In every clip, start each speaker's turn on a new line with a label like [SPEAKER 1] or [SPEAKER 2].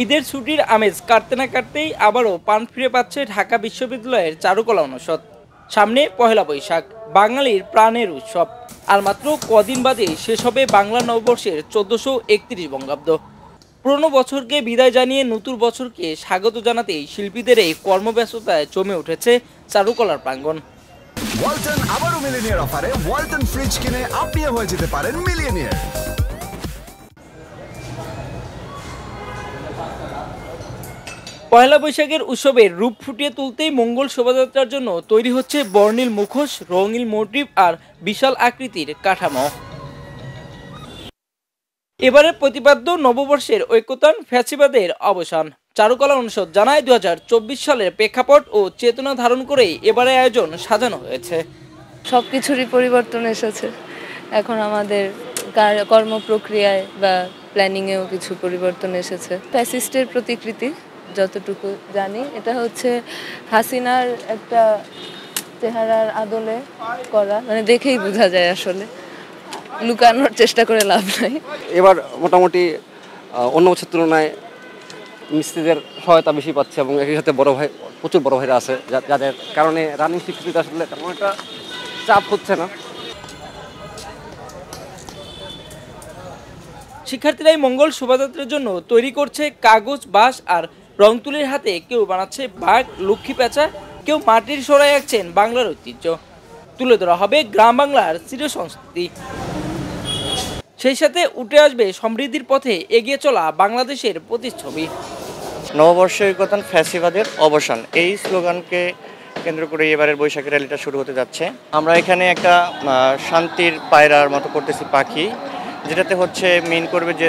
[SPEAKER 1] ঈদের ছুটির আমেজ কাটতে না কাটতেই আবারও প্রাণ ফিরে পাচ্ছে ঢাকা বিশ্ববিদ্যালয়ের চারুকলা অনুষদ। সামনে পহেলা বৈশাখ, বাঙালির প্রাণের উৎসব। আর মাত্র কদিন বাদে শেষ হবে বাংলা নববর্ষের 1431 বঙ্গাব্দ। পুরনো বছরকে বিদায় জানিয়ে নতুন বছরকে স্বাগত জানাতেই শিল্পীদের এই কর্মব্যস্ততায় জমে উঠেছে চারুকলার প্রাঙ্গণ।
[SPEAKER 2] ওয়ালটন আবারও মিলিয়নিয়ার অফারে ওয়ালটন ফ্রিজ কিনে আপনিও হয়ে যেতে পারেন মিলিয়নিয়ার।
[SPEAKER 1] পয়লা বৈশাখের উৎসবের রূপ ফুটিয়ে তুলতেই মঙ্গল শোভাযাত্রার জন্য তৈরি হচ্ছে বর্ণিল মুখোশ, রঙিন মোটিভ আর বিশাল আকৃতির কাঠামো। এবারের প্রতিপাদ্য নববর্ষের ঐক্যতান ফ্যাসিবাদের অবসান। চারুকলা অনুষদ জানায় 2024 সালের প্রেক্ষাপট ও চেতনা ধারণ করেই এবারে আয়োজন সাজানো হয়েছে।
[SPEAKER 3] সবকিছুরই পরিবর্তন এসেছে। এখন আমাদের কর্মপ্রক্রিয়ায় বা প্ল্যানিংয়েও কিছু পরিবর্তন এসেছে। ফ্যাসিস্টের প্রতিকৃতি যতটুকু জানি, এটা হচ্ছে হাসিনার একটা চেহারার আদলে করা, মানে দেখেই বোঝা যায়, আসলে লুকানোর চেষ্টা করে লাভ নাই।
[SPEAKER 4] এবার মোটামুটি অন্য বছর তুলনায় মিস্ত্রিদের সহায়তা বেশি পাচ্ছে এবং একই সাথে প্রচুর বড় ভাইরা আছে যাদের কারণে রানিং স্বীকৃতিতে আসলে তেমন একটা চাপ হচ্ছে না।
[SPEAKER 1] শিক্ষার্থীরাই মঙ্গল শোভাযাত্রার জন্য তৈরি করছে কাগজ, বাঁশ আর রং তুলির হাতে। কেউ বানাচ্ছে বাঘ, লক্ষ্মী পেঁচা, কেউ মাটির সরাই আঁকছেন বাংলার ঐতিহ্য। তুলে ধরা হবে গ্রাম বাংলার চির সংস্কৃতি। সেই সাথে উঠে আসবে সমৃদ্ধির পথে এগিয়ে চলা বাংলাদেশের প্রতিচ্ছবি।
[SPEAKER 5] নববর্ষের ঐক্যতান ফ্যাসিবাদের অবসান, এই স্লোগানকে কেন্দ্র করে এবারের বৈশাখী র্যালিটা শুরু হতে যাচ্ছে। আমরা এখানে একটা শান্তির পায়রার মতো করতেছি পাখি, যেটাতে হচ্ছে মেইন করবে যে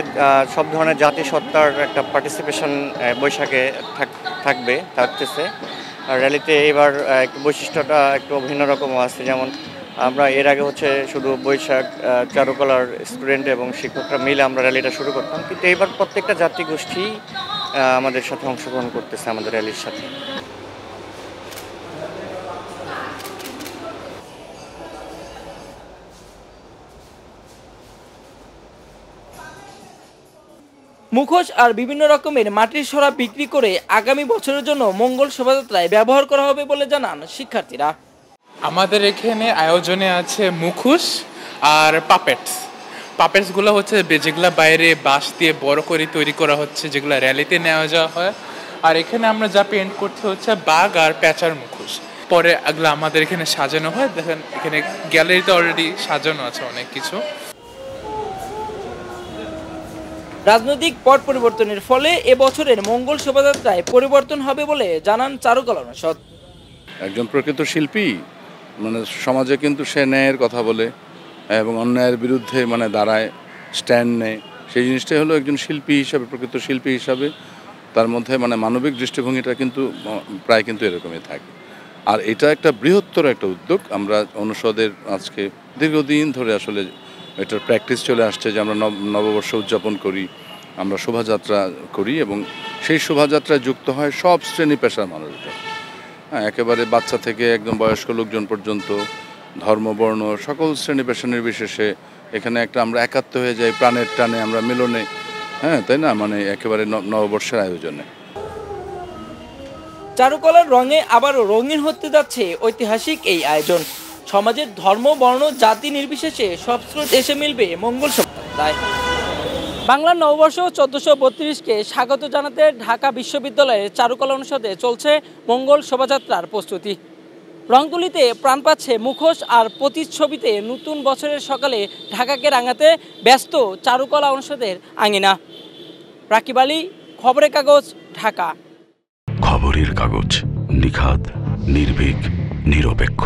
[SPEAKER 5] সব ধরনের জাতিসত্তার একটা পার্টিসিপেশন বৈশাখে থাকতেছে। আর র্যালিতে এবার একটু বৈশিষ্ট্যটা একটু ভিন্ন রকমও আছে। যেমন আমরা এর আগে হচ্ছে শুধু বৈশাখ চারুকলার স্টুডেন্ট এবং শিক্ষকরা মিলে আমরা র্যালিটা শুরু করতাম, কিন্তু এবার প্রত্যেকটা জাতিগোষ্ঠী আমাদের সাথে অংশগ্রহণ করতেছে আমাদের র্যালির সাথে।
[SPEAKER 1] মুখোশ আর বিভিন্ন রকমের মাটির সরা বিক্রি করে আগামী বছরের জন্য মঙ্গল শোভাযাত্রায় ব্যবহার করা হবে বলে জানান শিক্ষার্থীরা।
[SPEAKER 6] আমাদের এখানে আয়োজনে আছে মুখোশ আর পাপেটসগুলো হচ্ছে যেগুলো বাইরে বাঁশ দিয়ে বড় করে তৈরি করা হচ্ছে, যেগুলো র্যালিতে নেওয়া যাওয়া হয়। আর এখানে আমরা যা পেন্ট করতে হচ্ছে বাঘ আর পেঁচার মুখোশ। পরে এগুলো আমাদের এখানে সাজানো হয়। দেখেন এখানে গ্যালারিতে অলরেডি সাজানো আছে অনেক কিছু।
[SPEAKER 1] রাজনৈতিক পট পরিবর্তনের ফলে এবছরের মঙ্গল শোভাযাত্রায় পরিবর্তন হবে বলে জানান চারুকলা অনুষদ।
[SPEAKER 7] একজন প্রকৃত শিল্পী মানে সমাজে কিন্তু সে ন্যায়ের কথা বলে এবং অন্যায়ের বিরুদ্ধে মানে দাঁড়ায়, স্ট্যান্ড নেয়। সেই জিনিসটাই হলো একজন শিল্পী হিসাবে, প্রকৃত শিল্পী হিসাবে তার মধ্যে মানে মানবিক দৃষ্টিভঙ্গিটা কিন্তু প্রায় কিন্তু এরকমই থাকে। আর এটা একটা বৃহত্তর একটা উদ্যোগ। আমরা অনুষদের আজকে দীর্ঘদিন ধরে আসলে এটার প্র্যাকটিস চলে আসছে যে আমরা নববর্ষ উদযাপন করি, আমরা শোভাযাত্রা করি এবং সেই শোভাযাত্রায় যুক্ত হয় সব শ্রেণী পেশার মানুষজন। হ্যাঁ, একেবারে বাচ্চা থেকে একদম বয়স্ক লোকজন পর্যন্ত, ধর্ম বর্ণ সকল শ্রেণী পেশা নির্বিশেষে এখানে একটা আমরা একাত্ম হয়ে যাই প্রাণের টানে, আমরা মিলনে। হ্যাঁ, তাই না, মানে একেবারে নববর্ষের আয়োজনে
[SPEAKER 1] চারুকলার রঙে আবারও রঙিন হতে যাচ্ছে ঐতিহাসিক এই আয়োজন। সমাজের ধর্ম, বর্ণ, জাতি নির্বিশেষে সব স্রোত এসে মিলবে মঙ্গল শোভাযাত্রায়। বাংলা নববর্ষ 1432কে স্বাগত জানাতে ঢাকা বিশ্ববিদ্যালয়ের চারুকলা অনুষদে চলছে মঙ্গল শোভাযাত্রার প্রস্তুতি। রংতুলিতে প্রাণ পাচ্ছে মুখোশ আর প্রতিচ্ছবিতে নতুন বছরের সকালে ঢাকাকে রাঙাতে ব্যস্ত চারুকলা অনুষদের আঙিনা। রাকিব আলী, খবরের কাগজ, ঢাকা।
[SPEAKER 8] খবরের কাগজ, নিখাদ, নির্ভীক, নিরপেক্ষ।